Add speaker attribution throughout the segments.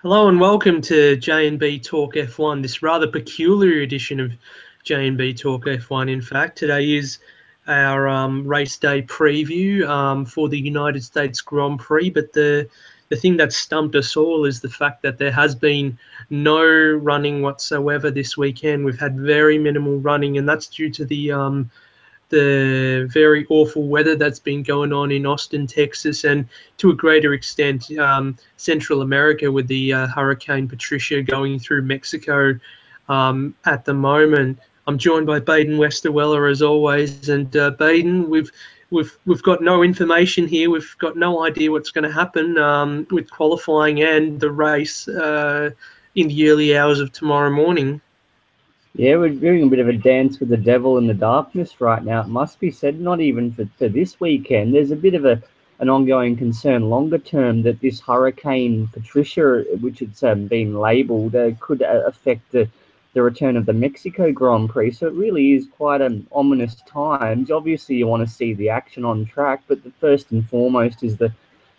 Speaker 1: Hello and welcome to J&B Talk F1, this rather peculiar edition of J&B Talk F1. In fact, today is our race day preview for the United States Grand Prix, but the thing that stumped us all is the fact that there has been no running whatsoever this weekend. We've had very minimal running, and that's due to the very awful weather that's been going on in Austin, Texas, and to a greater extent, Central America with the Hurricane Patricia going through Mexico at the moment. I'm joined by Baden Westerweller as always, and Baden, we've got no information here. We've got no idea what's going to happen with qualifying and the race in the early hours of tomorrow morning.
Speaker 2: Yeah, we're doing a bit of a dance with the devil in the darkness right now. It must be said, not even for this weekend. There's a bit of an ongoing concern longer term that this Hurricane Patricia, which it's been labelled, could affect the return of the Mexico Grand Prix. So it really is quite an ominous times. Obviously, you want to see the action on track, but the first and foremost is the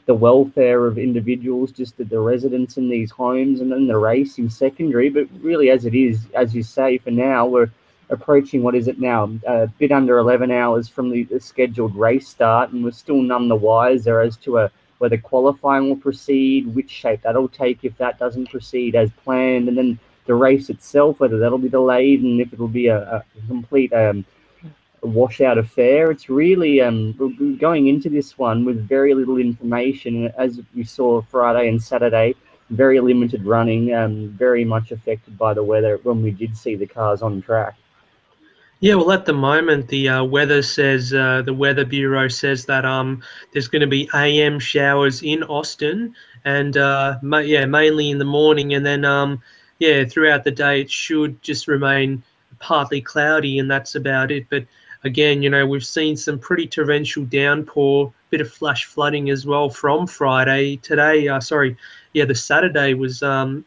Speaker 2: welfare of individuals, just the residents in these homes, and then the racing secondary. But really, as it is, as you say, for now, we're approaching, what is it now, a bit under 11 hours from the scheduled race start, and we're still none the wiser as to whether qualifying will proceed, which shape that'll take if that doesn't proceed as planned, and then the race itself, whether that'll be delayed and if it'll be a complete washout affair. It's really we're going into this one with very little information. As we saw Friday and Saturday, very limited running, very much affected by the weather when we did see the cars on track.
Speaker 1: Yeah, well, at the moment, the weather says the Weather Bureau says that there's going to be AM showers in Austin, and mainly in the morning, and then throughout the day it should just remain partly cloudy, and that's about it. But again, we've seen some pretty torrential downpour, bit of flash flooding as well from Friday. The Saturday was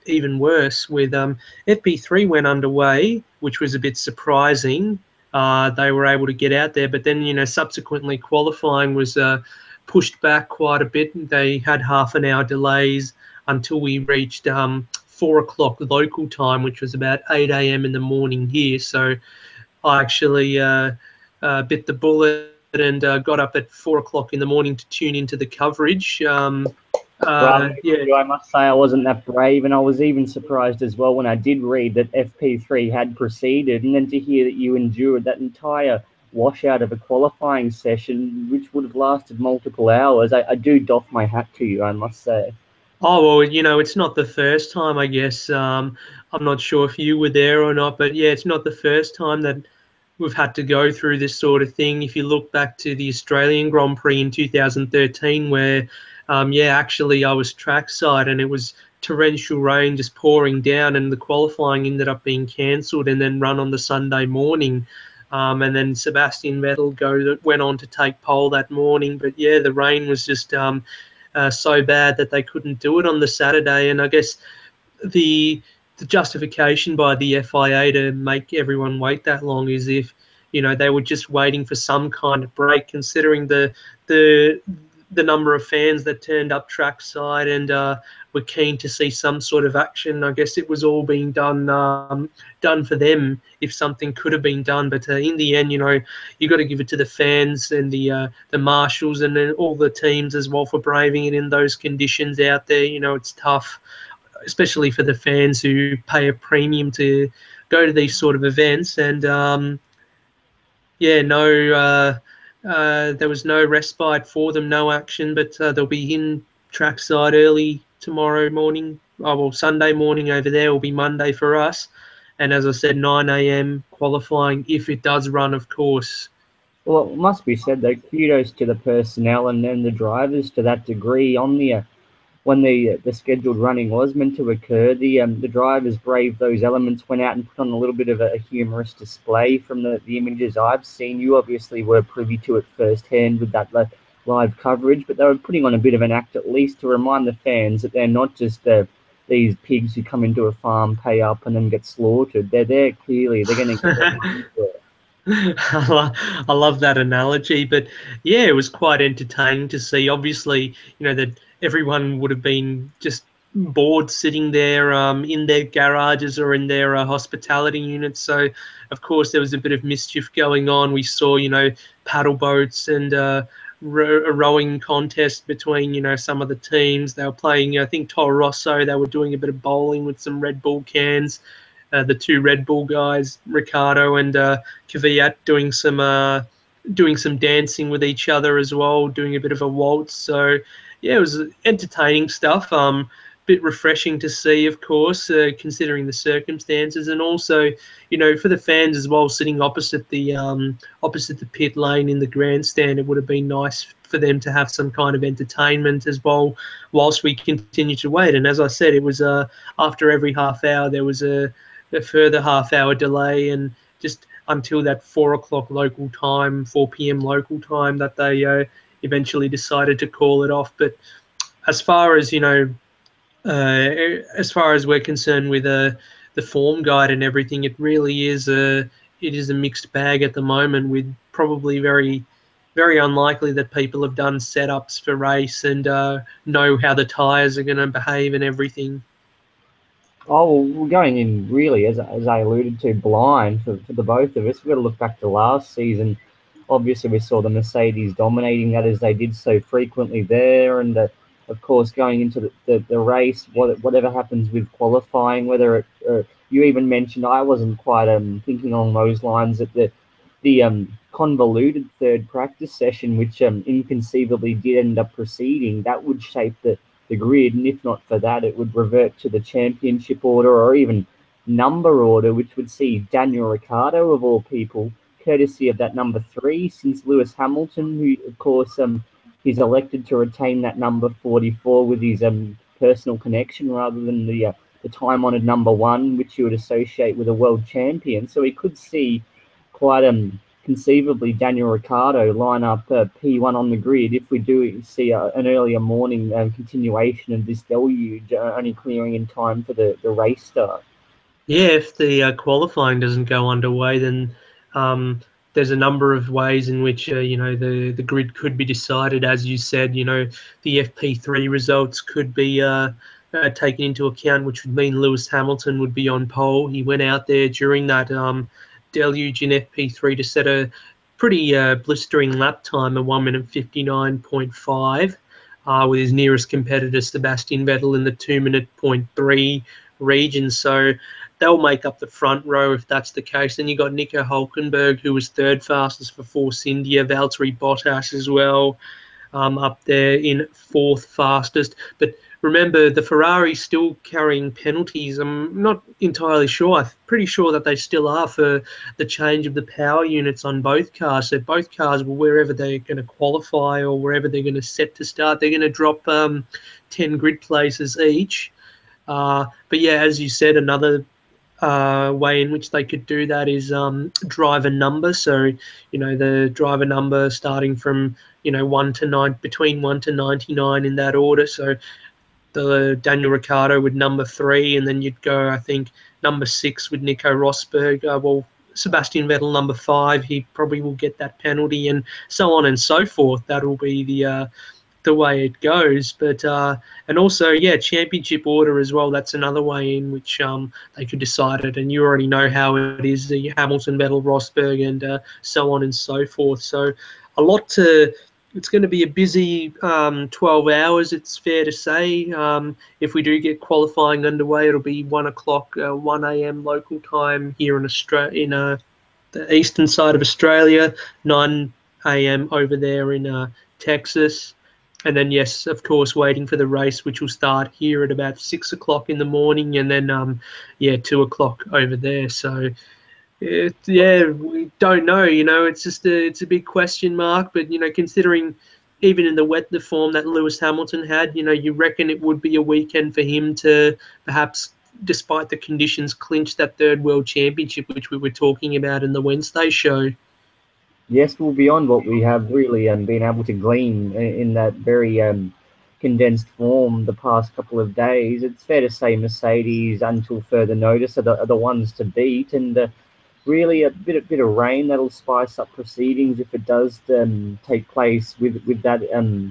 Speaker 1: even worse with FP3 went underway, which was a bit surprising. They were able to get out there, but then, subsequently qualifying was pushed back quite a bit. They had half an hour delays until we reached 4 o'clock local time, which was about 8 a.m. in the morning here. So I actually bit the bullet and got up at 4 o'clock in the morning to tune into the coverage.
Speaker 2: I must say I wasn't that brave, and I was even surprised as well when I did read that FP3 had proceeded, and then to hear that you endured that entire washout of a qualifying session, which would have lasted multiple hours. I do doff my hat to you, I must say.
Speaker 1: Oh, well, it's not the first time, I guess. I'm not sure if you were there or not, but yeah, it's not the first time that we've had to go through this sort of thing. If you look back to the Australian Grand Prix in 2013, where, actually I was trackside and it was torrential rain just pouring down, and the qualifying ended up being cancelled and then run on the Sunday morning. And then Sebastian Vettel went on to take pole that morning. But yeah, the rain was just so bad that they couldn't do it on the Saturday. And I guess the justification by the FIA to make everyone wait that long is if they were just waiting for some kind of break, considering the number of fans that turned up trackside and were keen to see some sort of action. I guess it was all being done for them if something could have been done. But in the end, you got to give it to the fans and the marshals and then all the teams as well for braving it in those conditions out there. It's tough, especially for the fans who pay a premium to go to these sort of events. And there was no respite for them, no action, but they'll be in trackside early tomorrow morning. Oh, well, Sunday morning over there will be Monday for us. And as I said, 9 a.m. qualifying, if it does run, of course.
Speaker 2: Well, it must be said, though, kudos to the personnel and then the drivers to that degree. On the when the scheduled running was meant to occur, the drivers braved those elements, went out and put on a little bit of a humorous display from the images I've seen. You obviously were privy to it firsthand with that live coverage, but they were putting on a bit of an act at least to remind the fans that they're not just these pigs who come into a farm, pay up, and then get slaughtered. They're there clearly. They're going to get their money's worth.
Speaker 1: I love that analogy, but yeah, it was quite entertaining to see. Obviously, that everyone would have been just boards sitting there in their garages or in their hospitality units. So, of course, there was a bit of mischief going on. We saw, paddle boats and a rowing contest between, some of the teams. They were playing, I think, Toro Rosso. They were doing a bit of bowling with some Red Bull cans. The two Red Bull guys, Ricardo and Kvyat, doing some dancing with each other as well, doing a bit of a waltz. So, yeah, it was entertaining stuff. Bit refreshing to see, of course, considering the circumstances, and also, for the fans as well, sitting opposite the pit lane in the grandstand, it would have been nice for them to have some kind of entertainment as well, whilst we continue to wait. And as I said, it was after every half hour there was a further half-hour delay, and just until that 4 o'clock local time, 4 p.m. local time, that they eventually decided to call it off. But as far as as far as we're concerned with the form guide and everything, it really is a mixed bag at the moment, with probably very unlikely that people have done setups for race and know how the tyres are going to behave and everything.
Speaker 2: Oh, well, we're going in really, as I alluded to, blind for the both of us. We've got to look back to last season. Obviously, we saw the Mercedes dominating that as they did so frequently there. And, of course, going into the race, whatever happens with qualifying, whether you even mentioned, I wasn't quite thinking along those lines, that the convoluted third practice session, which inconceivably did end up proceeding, that would shape the grid, and if not for that, it would revert to the championship order or even number order, which would see Daniel Ricciardo, of all people, courtesy of that number 3, since Lewis Hamilton, who, of course, he's elected to retain that number 44 with his personal connection rather than the time-honoured number 1, which you would associate with a world champion. So we could see quite conceivably Daniel Ricciardo line up P1 on the grid if we do see an earlier morning continuation of this deluge, only clearing in time for the race start.
Speaker 1: Yeah, if the qualifying doesn't go underway, then there's a number of ways in which the grid could be decided. As you said, the FP3 results could be taken into account, which would mean Lewis Hamilton would be on pole. He went out there during that deluge in FP3 to set a pretty blistering lap time of 1 minute 59.5, with his nearest competitor Sebastian Vettel in the 2 minute 0.3 region. So they'll make up the front row if that's the case. Then you got Nico Hulkenberg, who was third fastest for Force India, Valtteri Bottas as well, up there in fourth fastest. But remember, the Ferrari's still carrying penalties. I'm not entirely sure. I'm pretty sure that they still are for the change of the power units on both cars. So both cars, wherever they're going to qualify or wherever they're going to set to start, they're going to drop 10 grid places each. But yeah, as you said, another way in which they could do that is driver number. So, the driver number starting from, 1 to 9, between 1 to 99 in that order. So the Daniel Ricciardo with number 3, and then you'd go, I think, number 6 with Nico Rosberg. Sebastian Vettel number 5, he probably will get that penalty, and so on and so forth. That'll be the way it goes. But and also, yeah, championship order as well. That's another way in which they could decide it. And you already know how it is: the Hamilton, Vettel, Rosberg, and so on and so forth. So a lot to. It's going to be a busy 12 hours, it's fair to say. If we do get qualifying underway, it'll be 1 o'clock, 1 a.m. local time here in Australia, the eastern side of Australia, 9 a.m. over there in Texas. And then, yes, of course, waiting for the race, which will start here at about 6 o'clock in the morning, and then, 2 o'clock over there. So, we don't know. It's a big question mark. But considering even in the form that Lewis Hamilton had, you reckon it would be a weekend for him to perhaps, despite the conditions, clinch that third world championship, which we were talking about in the Wednesday show.
Speaker 2: Yes, well, beyond what we have really been able to glean in that very condensed form the past couple of days, it's fair to say Mercedes, until further notice, are the ones to beat. And really a bit of rain that'll spice up proceedings if it does take place with that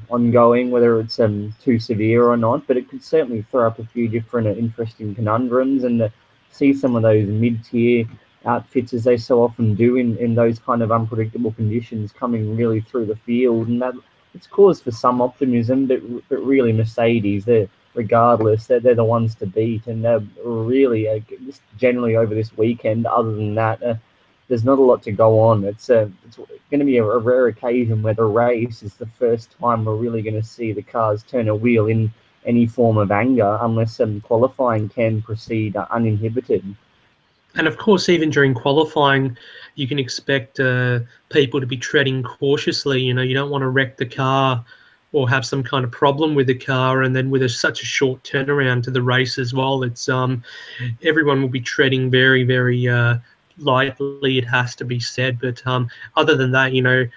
Speaker 2: ongoing, whether it's too severe or not. But it could certainly throw up a few different interesting conundrums, and see some of those mid-tier outfits, as they so often do in those kind of unpredictable conditions, coming really through the field, and that it's cause for some optimism. But really, Mercedes, regardless, they're the ones to beat, and really just generally over this weekend. Other than that, there's not a lot to go on. It's going to be a rare occasion where the race is the first time we're really going to see the cars turn a wheel in any form of anger, unless qualifying can proceed uninhibited.
Speaker 1: And of course, even during qualifying, you can expect people to be treading cautiously. You know, you don't want to wreck the car or have some kind of problem with the car, and then with such a short turnaround to the race as well, it's everyone will be treading very, very lightly. It has to be said, but other than that, you know,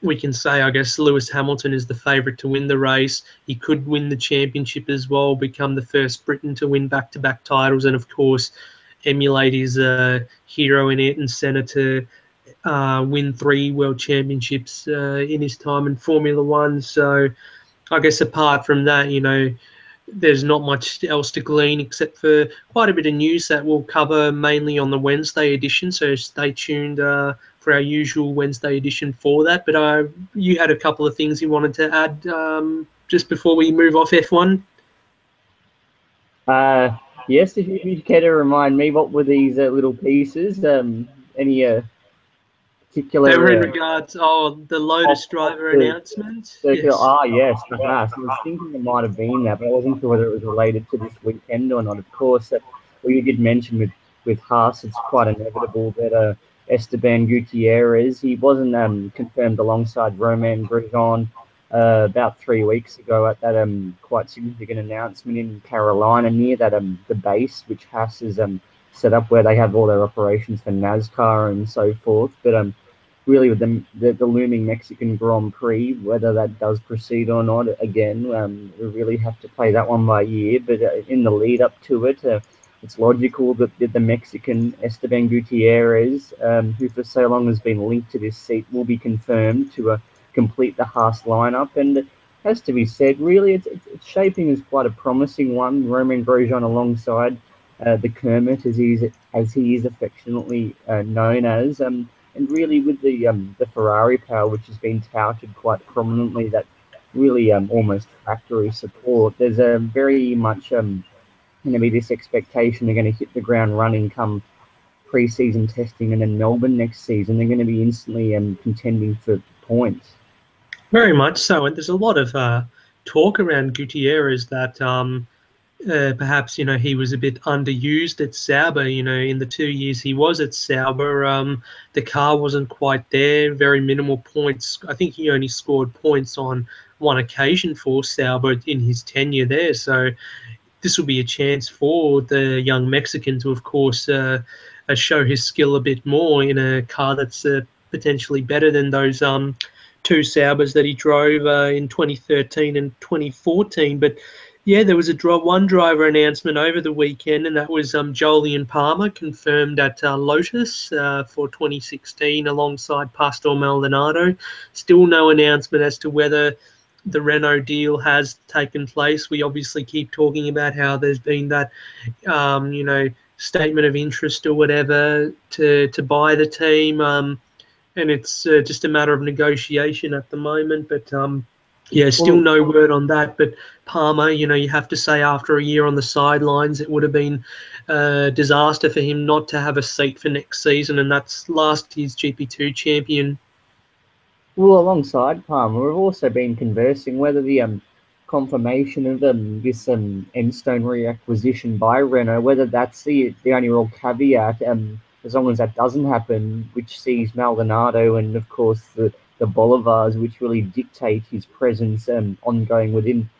Speaker 1: we can say, I guess, Lewis Hamilton is the favourite to win the race. He could win the championship as well, become the first Briton to win back-to-back titles, and of course, emulate his hero in Ayrton Senna to win 3 world championships in his time in Formula One. So I guess apart from that, you know, there's not much else to glean except for quite a bit of news that we'll cover mainly on the Wednesday edition. So stay tuned for our usual Wednesday edition for that. But you had a couple of things you wanted to add just before we move off F1.
Speaker 2: Yes, if you care to remind me, what were these little pieces? Any
Speaker 1: They were in
Speaker 2: particular
Speaker 1: regards, the Lotus
Speaker 2: of
Speaker 1: driver
Speaker 2: the
Speaker 1: announcement.
Speaker 2: circular?
Speaker 1: Yes.
Speaker 2: Ah, yes, the Haas. I was thinking it might have been that, but I wasn't sure whether it was related to this weekend or not. Of course, well, you did mention with Haas, it's quite inevitable that Esteban Gutierrez, he wasn't confirmed alongside Romain Grosjean about 3 weeks ago at that quite significant announcement in Carolina near that the base which Haas is set up, where they have all their operations for NASCAR and so forth. But really, with the looming Mexican Grand Prix, whether that does proceed or not, again, we really have to play that one by ear. But in the lead up to it, it's logical that the Mexican Esteban Gutierrez, who for so long has been linked to this seat, will be confirmed to complete the Haas lineup. And it has to be said, really, it's shaping as quite a promising one. Romain Grosjean alongside the Kermit, as he is affectionately known as. And really, with the Ferrari power, which has been touted quite prominently, that really almost factory support, there's a very much going to be this expectation they're going to hit the ground running come pre-season testing, and then Melbourne next season they're going to be instantly contending for points.
Speaker 1: Very much so. And there's a lot of talk around Gutierrez that perhaps, you know, he was a bit underused at Sauber. You know, in the 2 years he was at Sauber, the car wasn't quite there, very minimal points. I think he only scored points on one occasion for Sauber in his tenure there. So this will be a chance for the young Mexican to, of course, show his skill a bit more in a car that's potentially better than those 2 Saubers that he drove in 2013 and 2014. But yeah, there was one driver announcement over the weekend, and that was Jolyon Palmer, confirmed at Lotus for 2016 alongside Pastor Maldonado. Still no announcement as to whether the Renault deal has taken place. We obviously keep talking about how there's been that, you know, statement of interest or whatever to buy the team, and it's just a matter of negotiation at the moment. But yeah, still
Speaker 2: Well,
Speaker 1: no word on that. But Palmer, you know, you have to say after a year on the sidelines, it would have been a disaster for him not to have a seat for next season, and that's last year's GP2 champion.
Speaker 2: Well, alongside Palmer, we've also been conversing whether the confirmation of this Enstone reacquisition by Renault, whether that's the only real caveat, as long as that doesn't happen, which sees Maldonado and of course the Bolivars, which really dictate his presence ongoing within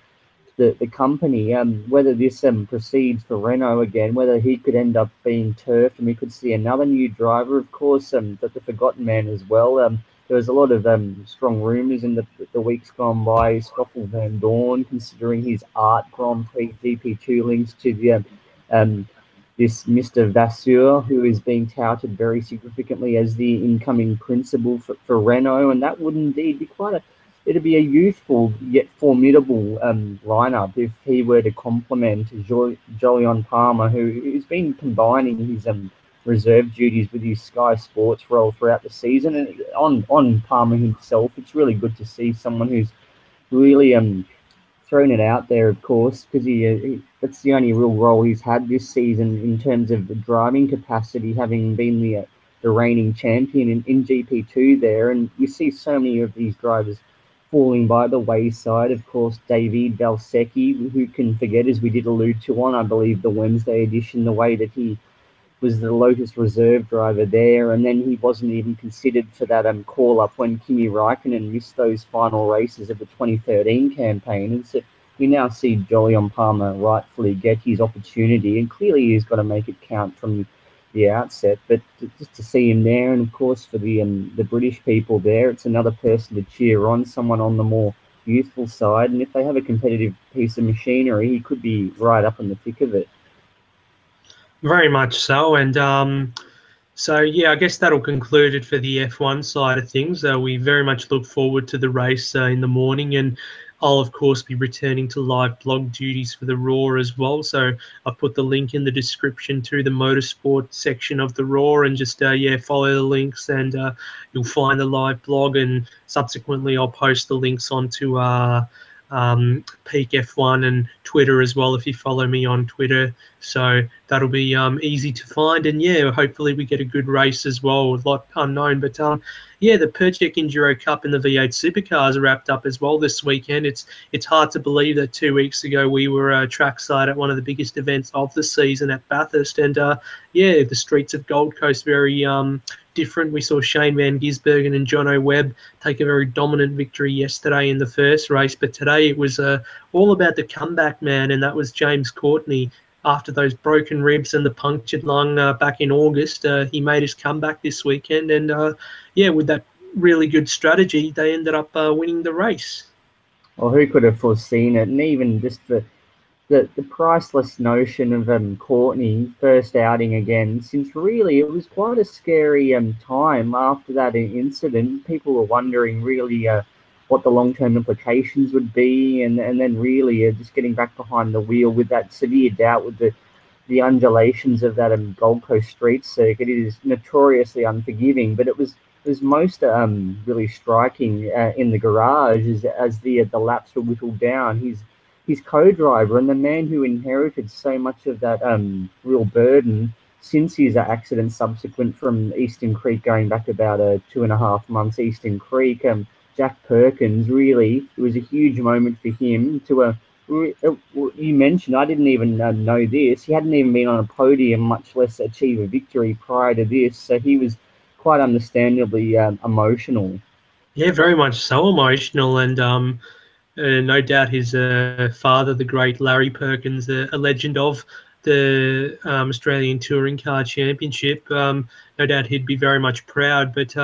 Speaker 2: the company, whether this proceeds for Renault again, whether he could end up being turfed, and we could see another new driver, of course, the forgotten man as well. There was a lot of strong rumours in the weeks gone by. Stoffel Van Dorn, considering his art Grand Prix GP2 links to the this Mr. Vasseur, who is being touted very significantly as the incoming principal for Renault, and that would indeed be it'd be a youthful yet formidable lineup if he were to complement Jolyon Palmer, who's been combining his reserve duties with his Sky Sports role throughout the season. And on Palmer himself, it's really good to see someone who's really thrown it out there, of course, because that's the only real role he's had this season in terms of the driving capacity, having been the reigning champion in GP2 there. And you see so many of these drivers falling by the wayside. Of course, David Valsecchi, who can forget, as we did allude to on, I believe, the Wednesday edition, the way that he was the Lotus reserve driver there, and then he wasn't even considered for that call up when Kimi Raikkonen missed those final races of the 2013 campaign. And so we now see Jolyon Palmer rightfully get his opportunity, and clearly he's got to make it count from the outset. But just to see him there, and of course for the British people there, it's another person to cheer on, someone on the more youthful side. And if they have a competitive piece of machinery, he could be right up in the thick of it.
Speaker 1: Very much so, and so yeah, I guess that'll conclude it for the F1 side of things. We very much look forward to the race in the morning, and I'll of course be returning to live blog duties for the Raw as well. So I've put the link in the description to the motorsport section of the Raw, and just follow the links, and you'll find the live blog, and subsequently I'll post the links onto Peak F1 and Twitter as well if you follow me on Twitter. So that'll be easy to find, and yeah, hopefully we get a good race as well. A lot unknown, but yeah, the Perchek Enduro Cup and the V8 Supercars wrapped up as well this weekend. It's hard to believe that 2 weeks ago we were trackside at one of the biggest events of the season at Bathurst, and yeah, the streets of Gold Coast very different. We saw Shane Van Gisbergen and Jono Webb take a very dominant victory yesterday in the first race, but today it was all about the comeback man, and that was James Courtney. After those broken ribs and the punctured lung back in August, he made his comeback this weekend, and yeah, with that really good strategy, they ended up winning the race.
Speaker 2: Well, who could have foreseen it? And even just the priceless notion of Courtney first outing again, since really it was quite a scary time after that incident. People were wondering really what the long-term implications would be, and then really just getting back behind the wheel with that severe doubt with the undulations of that Gold Coast street circuit. It is notoriously unforgiving, but it was most really striking in the garage as the laps were whittled down. His co-driver and the man who inherited so much of that real burden since his accident subsequent from Eastern Creek, going back about 2.5 months, Eastern Creek, Jack Perkins, really, it was a huge moment for him to you mentioned, I didn't even know this, he hadn't even been on a podium, much less achieve a victory prior to this, so he was quite understandably emotional.
Speaker 1: Yeah, very much so emotional, and no doubt his father, the great Larry Perkins, a legend of the Australian Touring Car Championship. No doubt he'd be very much proud. But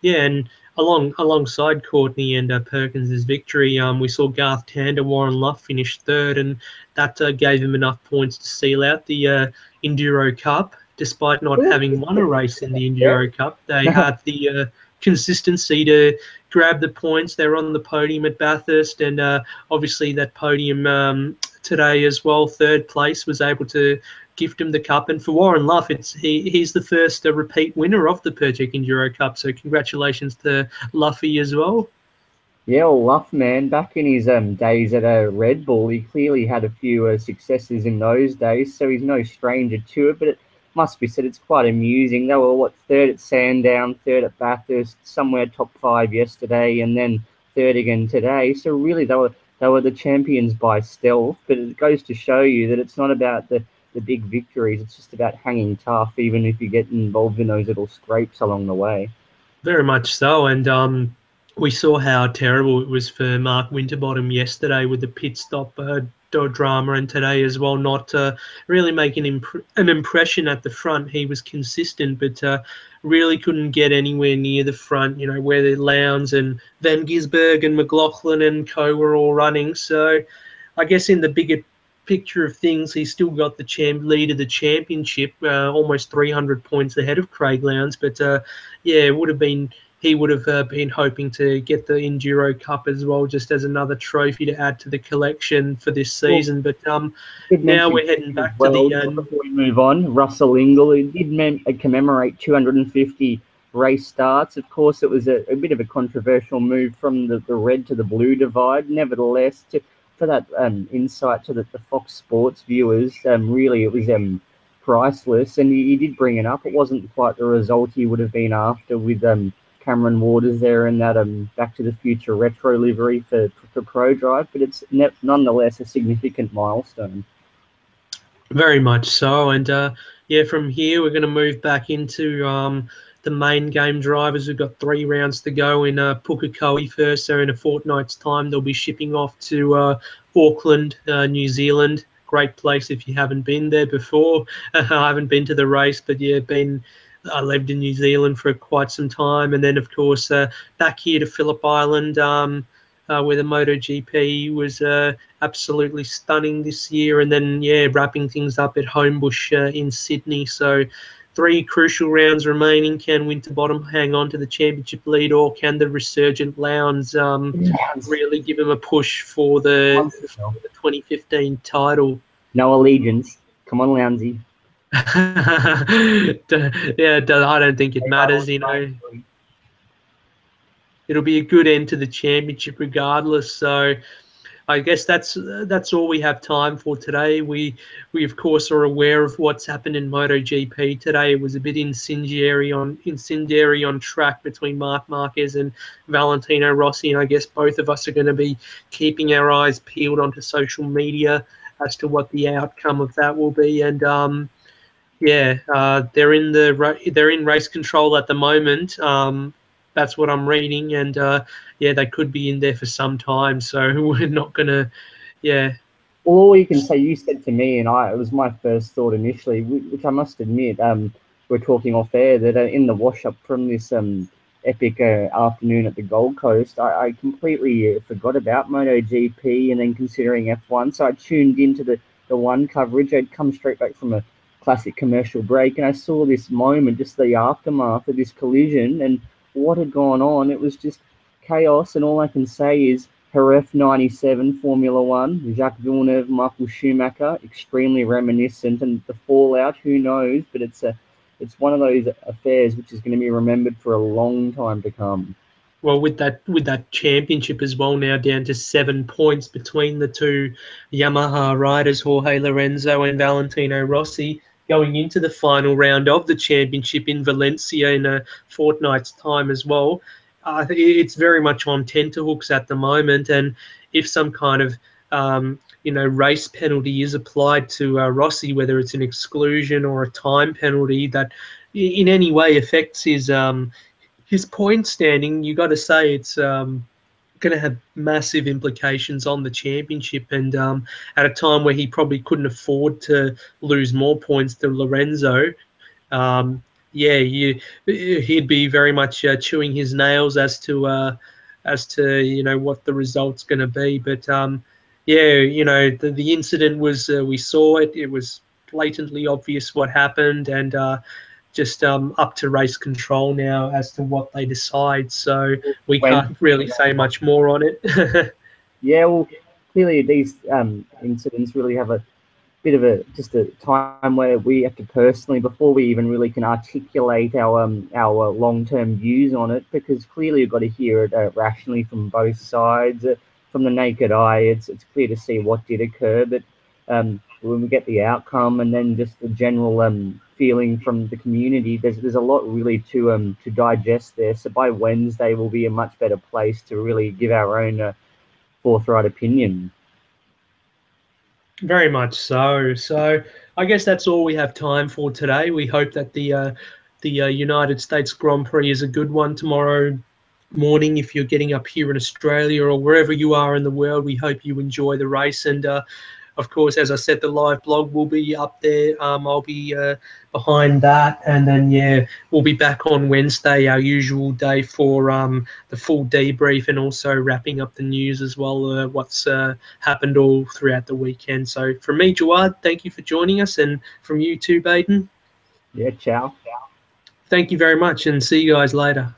Speaker 1: yeah, and alongside Courtney and Perkins' victory, we saw Garth Tander, Warren Luff finish third, and that gave him enough points to seal out the Enduro Cup. Despite not having won a race in the Enduro Cup, they had the consistency to grab the points. They're on the podium at Bathurst, and obviously that podium today as well, third place, was able to gift him the cup. And for Warren Luff, he's the first repeat winner of the Perchek Enduro Cup, so congratulations to Luffy as well.
Speaker 2: Yeah, well, Luff, man, back in his days at Red Bull, he clearly had a few successes in those days, so he's no stranger to it, but it must be said it's quite amusing. They were, third at Sandown, third at Bathurst, somewhere top 5 yesterday, and then third again today. So really they were the champions by stealth, but it goes to show you that it's not about the big victories, it's just about hanging tough, even if you get involved in those little scrapes along the way.
Speaker 1: Very much so, and we saw how terrible it was for Mark Winterbottom yesterday with the pit stop drama, and today as well, not really making an impression at the front. He was consistent, but really couldn't get anywhere near the front, where the Lowndes and Van Gisbergen and McLaughlin and co were all running. So I guess in the bigger picture of things, he's still got the lead of the championship, almost 300 points ahead of Craig Lowndes. But yeah, it would have been he would have been hoping to get the Enduro Cup as well, just as another trophy to add to the collection for this
Speaker 2: Well,
Speaker 1: season. But
Speaker 2: did
Speaker 1: now
Speaker 2: mention
Speaker 1: we're heading
Speaker 2: as
Speaker 1: back to
Speaker 2: well,
Speaker 1: the
Speaker 2: just before we move on, Russell Ingall, he did commemorate 250 race starts. Of course, it was a bit of a controversial move from the red to the blue divide. Nevertheless, for that insight to the Fox Sports viewers, really it was priceless. And he did bring it up. It wasn't quite the result he would have been after with Cameron Waters there in that Back to the Future retro livery for Pro Drive, but it's nonetheless a significant milestone.
Speaker 1: Very much so. And yeah, from here we're going to move back into the main game drivers. We've got 3 rounds to go in Pukekohe first. So in a fortnight's time, they'll be shipping off to Auckland, New Zealand. Great place if you haven't been there before. I haven't been to the race, but yeah, I lived in New Zealand for quite some time. And then, of course, back here to Phillip Island, where the MotoGP was absolutely stunning this year. And then, yeah, wrapping things up at Homebush in Sydney. So 3 crucial rounds remaining. Can Winterbottom hang on to the championship lead, or can the resurgent Lowndes really give him a push for the 2015 title?
Speaker 2: No allegiance. Come on, Lounsey.
Speaker 1: Yeah, I don't think it matters, It'll be a good end to the championship regardless. So I guess that's all we have time for today. We of course are aware of what's happened in MotoGP today. It was a bit incendiary on track between Marc Marquez and Valentino Rossi, and I guess both of us are going to be keeping our eyes peeled onto social media as to what the outcome of that will be. And yeah, they're in race control at the moment. That's what I'm reading, and yeah, they could be in there for some time. So we're not gonna, yeah.
Speaker 2: Well, all you can say, you said to me, and it was my first thought initially, which I must admit, we're talking off air, that in the wash-up from this epic afternoon at the Gold Coast, I completely forgot about MotoGP and then considering F1. So I tuned into the one coverage. I'd come straight back from a classic commercial break, and I saw this moment, just the aftermath of this collision and what had gone on. It was just chaos, and all I can say is Jerez 97 Formula One, Jacques Villeneuve, Michael Schumacher, extremely reminiscent, and the fallout, who knows, but it's one of those affairs which is going to be remembered for a long time to come.
Speaker 1: Well, with that championship as well now down to 7 points between the 2 Yamaha riders, Jorge Lorenzo and Valentino Rossi, going into the final round of the championship in Valencia in a fortnight's time as well. It's very much on tenterhooks at the moment, and if some kind of race penalty is applied to Rossi, whether it's an exclusion or a time penalty that in any way affects his point standing, you got to say it's going to have massive implications on the championship. And at a time where he probably couldn't afford to lose more points than Lorenzo, yeah, he'd be very much chewing his nails as to what the result's going to be. But yeah, the incident was we saw it. It was blatantly obvious what happened, and just up to race control now as to what they decide. So we can't really say much more on it.
Speaker 2: Yeah, well, clearly these incidents really have a bit of just a time where we have to personally, before we even really can articulate our long-term views on it, because clearly you've got to hear it rationally from both sides. From the naked eye, it's clear to see what did occur, but when we get the outcome and then just the general feeling from the community, there's a lot really to digest there. So by Wednesday, we'll be a much better place to really give our own forthright opinion.
Speaker 1: Very much so. So I guess that's all we have time for today. We hope that the United States Grand Prix is a good one tomorrow morning. If you're getting up here in Australia or wherever you are in the world, we hope you enjoy the race. And of course, as I said, the live blog will be up there. I'll be behind that, and then yeah, we'll be back on Wednesday, our usual day, for the full debrief and also wrapping up the news as well, what's happened all throughout the weekend. So from me, Jawad, thank you for joining us, and from you too, Baden.
Speaker 2: Yeah, ciao.
Speaker 1: Thank you very much, and see you guys later.